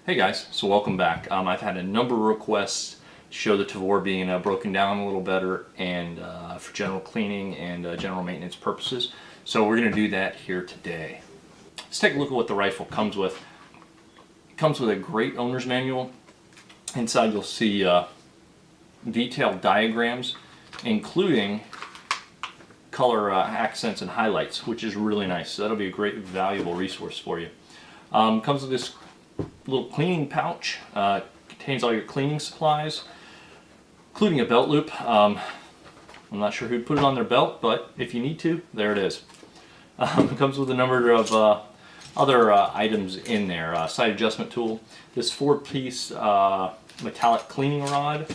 Hey guys, so welcome back. I've had a number of requests to show the Tavor being broken down a little better and for general cleaning and general maintenance purposes. So we're going to do that here today. Let's take a look at what the rifle comes with. It comes with a great owner's manual. Inside you'll see detailed diagrams including color accents and highlights, which is really nice. So that'll be a great valuable resource for you. Comes with this little cleaning pouch, contains all your cleaning supplies, including a belt loop. I'm not sure who'd put it on their belt, but if you need to, there it is. It comes with a number of other items in there. Side adjustment tool, this 4-piece metallic cleaning rod,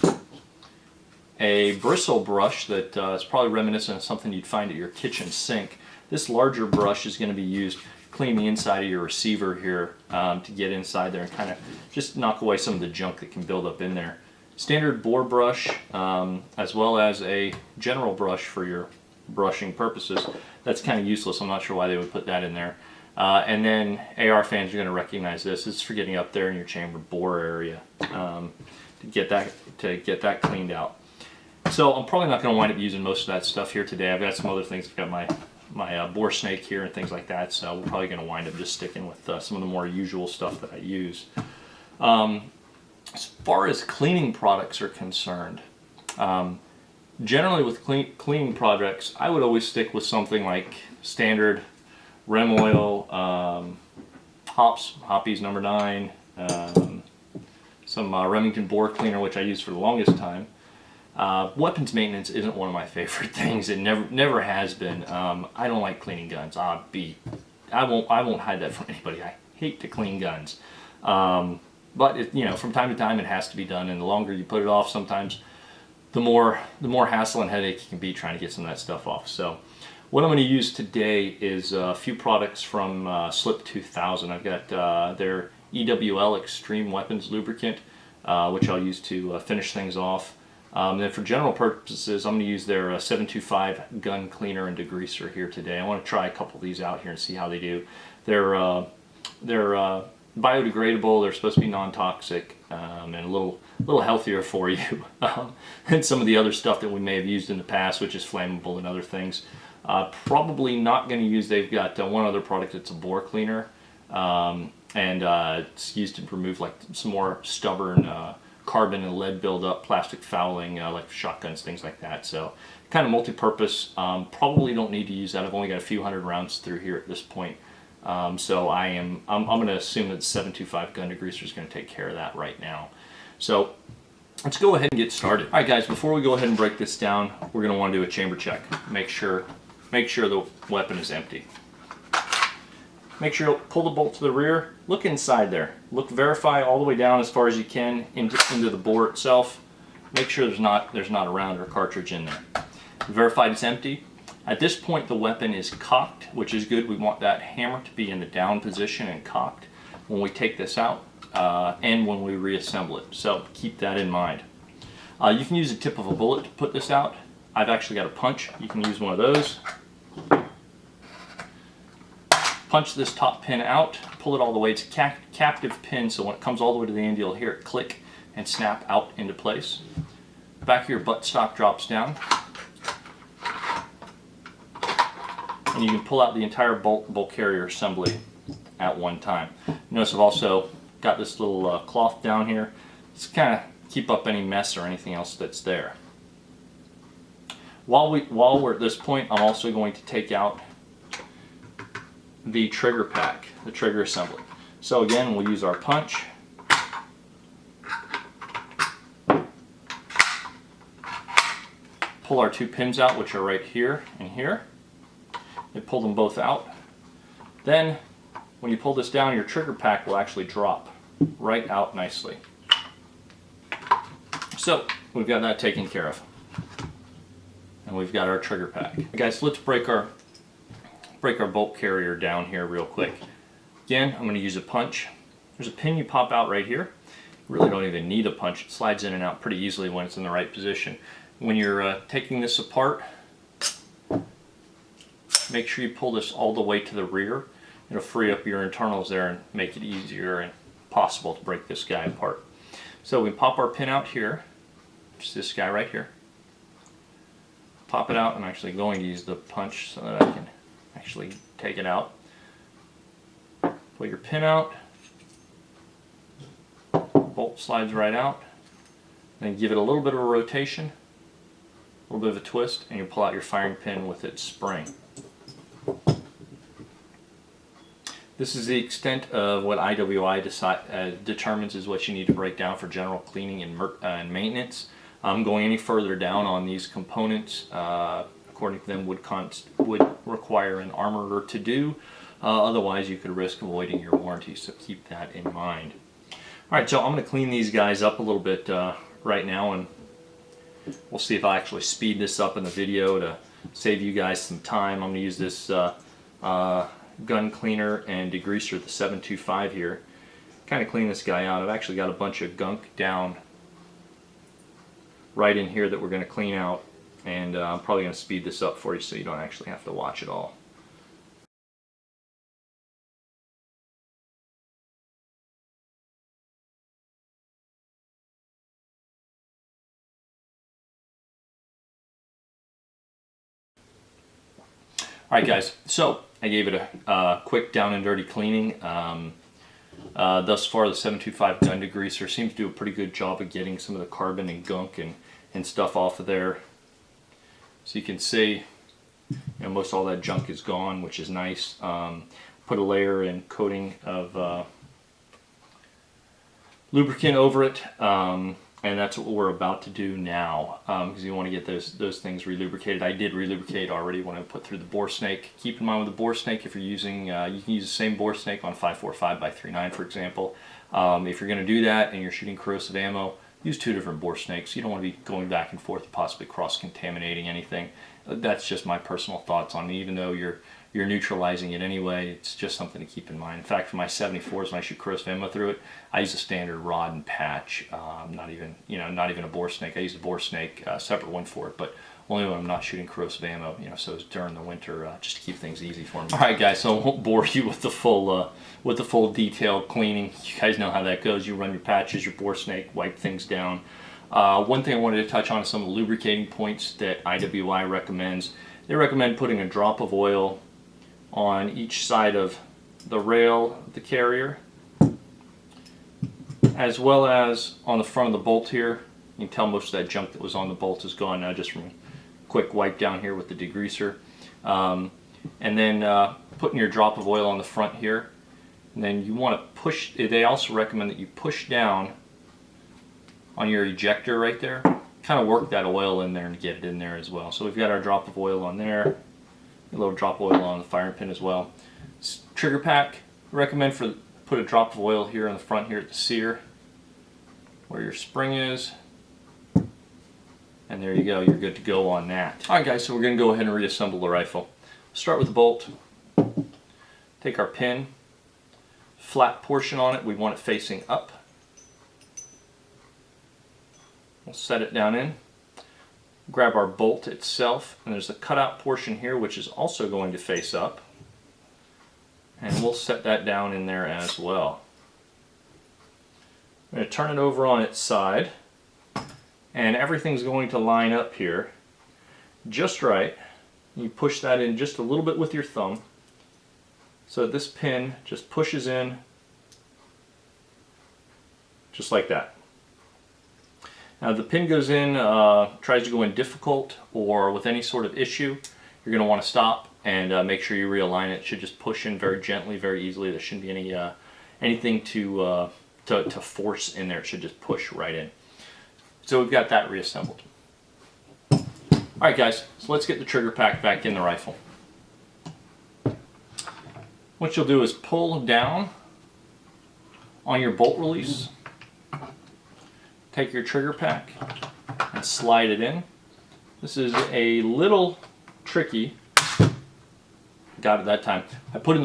a bristle brush that is probably reminiscent of something you'd find at your kitchen sink. This larger brush is going to be used clean the inside of your receiver here to get inside there and kind of just knock away some of the junk that can build up in there. Standard bore brush, as well as a general brush for your brushing purposes. That's kind of useless. I'm not sure why they would put that in there. And then AR fans are going to recognize this. It's for getting up there in your chamber bore area to get that cleaned out. So I'm probably not going to wind up using most of that stuff here today. I've got some other things. I've got my bore snake here and things like that, so we're probably going to wind up just sticking with some of the more usual stuff that I use. As far as cleaning products are concerned, generally with cleaning products, I would always stick with something like standard Rem oil, Hoppies number 9, some Remington bore cleaner, which I used for the longest time. Weapons maintenance isn't one of my favorite things. It never has been. I don't like cleaning guns. I won't hide that from anybody. I hate to clean guns. But from time to time it has to be done, and the longer you put it off, sometimes the more hassle and headache you can be trying to get some of that stuff off. So what I'm going to use today is a few products from Slip 2000. I've got their EWL Extreme Weapons Lubricant, which I'll use to finish things off. Then for general purposes, I'm going to use their 725 gun cleaner and degreaser here today. I want to try a couple of these out here and see how they do. They're biodegradable. They're supposed to be non-toxic and a little healthier for you than some of the other stuff that we may have used in the past, which is flammable and other things. Probably not going to use. They've got one other product that's a bore cleaner, and it's used to remove like some more stubborn carbon and lead buildup, plastic fouling, like shotguns, things like that. So kind of multi-purpose. Probably don't need to use that. I've only got a few hundred rounds through here at this point. So I'm going to assume that the 725 gun degreaser is going to take care of that right now. So let's go ahead and get started. All right, guys. Before we go ahead and break this down, we're going to want to do a chamber check. Make sure the weapon is empty. Make sure you pull the bolt to the rear. Look inside there. Verify all the way down as far as you can into the bore itself. Make sure there's not a round or a cartridge in there. Verify it's empty. At this point, the weapon is cocked, which is good. We want that hammer to be in the down position and cocked when we take this out and when we reassemble it. So keep that in mind. You can use the tip of a bullet to put this out. I've actually got a punch. You can use one of those. Punch this top pin out, pull it all the way. It's a captive pin, so when it comes all the way to the end, you'll hear it click and snap out into place. Back of your buttstock drops down, and you can pull out the entire bolt carrier assembly at one time. Notice I've also got this little cloth down here. Just kind of keep up any mess or anything else that's there. While we're at this point, I'm also going to take out the trigger pack, the trigger assembly. So again, we'll use our punch. Pull our two pins out, which are right here and here. You pull them both out. Then, when you pull this down, your trigger pack will actually drop right out nicely. So, we've got that taken care of. And we've got our trigger pack. Guys, let's break our bolt carrier down here real quick. Again, I'm going to use a punch. There's a pin you pop out right here. You really don't even need a punch. It slides in and out pretty easily when it's in the right position. When you're taking this apart, make sure you pull this all the way to the rear. It'll free up your internals there and make it easier and possible to break this guy apart. So we pop our pin out here, just this guy right here. Pop it out. I'm actually going to use the punch so that I can actually take it out. Put your pin out, bolt slides right out, then give it a little bit of a rotation, a little bit of a twist, and you pull out your firing pin with its spring. This is the extent of what IWI determines is what you need to break down for general cleaning and maintenance. Going any further down on these components, according to them, would require an armorer to do. Otherwise, you could risk avoiding your warranty, so keep that in mind. Alright, so I'm going to clean these guys up a little bit right now, and we'll see if I actually speed this up in the video to save you guys some time. I'm going to use this gun cleaner and degreaser, the 725 here. Kind of clean this guy out. I've actually got a bunch of gunk down right in here that we're going to clean out, and I'm probably going to speed this up for you so you don't actually have to watch it all. Alright guys, so I gave it a quick down and dirty cleaning. Thus far the 725 gun degreaser seems to do a pretty good job of getting some of the carbon and gunk and stuff off of there. So you can see, most all that junk is gone, which is nice. Put a layer and coating of lubricant over it. And that's what we're about to do now, because you want to get those things relubricated. I did relubricate already when I put through the bore snake. Keep in mind with the bore snake, if you're using, you can use the same bore snake on 5.45 by 3.9, for example. If you're going to do that and you're shooting corrosive ammo, use 2 different bore snakes. You don't want to be going back and forth, possibly cross-contaminating anything. That's just my personal thoughts on it. Even though you're neutralizing it anyway, it's just something to keep in mind. In fact, for my 74s, when I shoot corrosive ammo through it, I use a standard rod and patch. Not even a bore snake. I use a bore snake, separate one for it, but only when I'm not shooting corrosive ammo. So it's during the winter, just to keep things easy for me. All right, guys. So I won't bore you with the full detailed cleaning. You guys know how that goes. You run your patches, your bore snake, wipe things down. One thing I wanted to touch on is some of the lubricating points that IWI recommends. They recommend putting a drop of oil on each side of the rail of the carrier, as well as on the front of the bolt here. You can tell most of that junk that was on the bolt is gone now just from a quick wipe down here with the degreaser. And then putting your drop of oil on the front here. And then you want to push, they also recommend that you push down on your ejector right there. Kind of work that oil in there and get it in there as well. So we've got our drop of oil on there. A little drop of oil on the firing pin as well. Trigger pack, recommend put a drop of oil here on the front here at the sear where your spring is, and there you go, you're good to go on that. Alright guys, so we're going to go ahead and reassemble the rifle. Start with the bolt, take our pin, flat portion on it, we want it facing up. We'll set it down in. Grab our bolt itself, and there's a cutout portion here which is also going to face up, and we'll set that down in there as well. I'm going to turn it over on its side, and everything's going to line up here just right. You push that in just a little bit with your thumb so that this pin just pushes in just like that. Now the pin goes in, tries to go in difficult or with any sort of issue, you're going to want to stop and make sure you realign it. It should just push in very gently, very easily. There shouldn't be anything to force in there. It should just push right in. So we've got that reassembled. Alright guys, so let's get the trigger pack back in the rifle. What you'll do is pull down on your bolt release. Take your trigger pack and slide it in. This is a little tricky. Got it that time. I put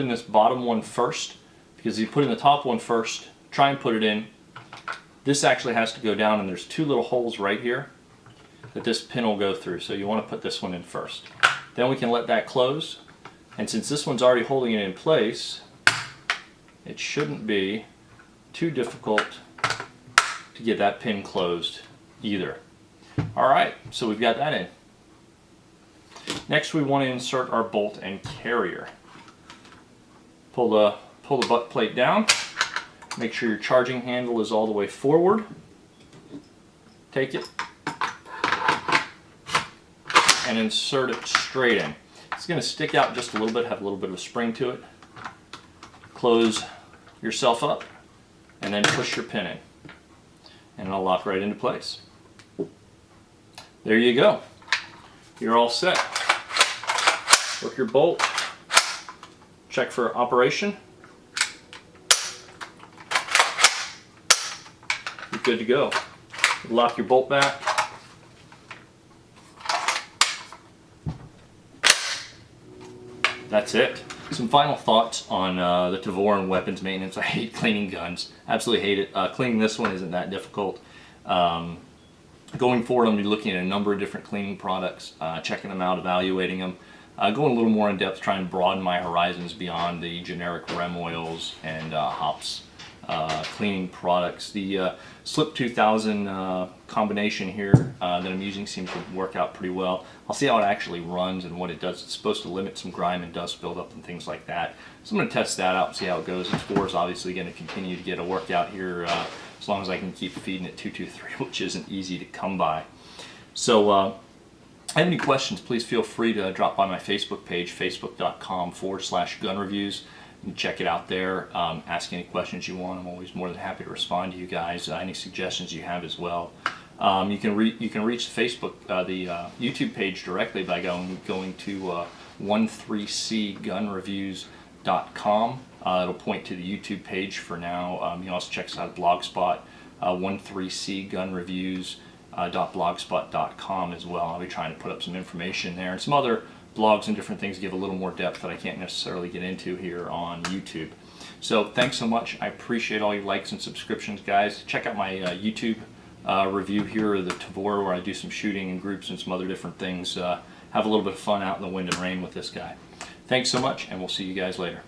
in this bottom one first, because if you put in the top one first, try and put it in. This actually has to go down, and there's 2 little holes right here that this pin will go through. So you want to put this one in first. Then we can let that close. And since this one's already holding it in place, it shouldn't be too difficult to get that pin closed either. Alright, so we've got that in. Next we want to insert our bolt and carrier. Pull the butt plate down. Make sure your charging handle is all the way forward. Take it and insert it straight in. It's going to stick out just a little bit, have a little bit of a spring to it. Close yourself up and then push your pin in. And it'll lock right into place. There you go. You're all set. Work your bolt. Check for operation. You're good to go. Lock your bolt back. That's it. Some final thoughts on the Tavor and weapons maintenance. I hate cleaning guns. Absolutely hate it. Cleaning this one isn't that difficult. Going forward, I'm going to be looking at a number of different cleaning products, checking them out, evaluating them, going a little more in depth, trying to broaden my horizons beyond the generic rem oils and hops cleaning products. The Slip 2000 combination here that I'm using seems to work out pretty well. I'll see how it actually runs and what it does. It's supposed to limit some grime and dust buildup and things like that. So I'm going to test that out and see how it goes. And Tavor is obviously going to continue to get a workout here as long as I can keep feeding it 223, which isn't easy to come by. So if you have any questions, please feel free to drop by my Facebook page, facebook.com/gunreviews. You can check it out there. Ask any questions you want. I'm always more than happy to respond to you guys. Any suggestions you have as well. You can reach the Facebook, the YouTube page directly by going to 13cgunreviews.com. It'll point to the YouTube page for now. You can also check us out at Blogspot, 13cgunreviews.blogspot.com as well. I'll be trying to put up some information there and some other blogs and different things give a little more depth that I can't necessarily get into here on YouTube. So thanks so much. I appreciate all your likes and subscriptions, guys. Check out my YouTube review here of the Tavor, where I do some shooting in groups and some other different things. Have a little bit of fun out in the wind and rain with this guy. Thanks so much, and we'll see you guys later.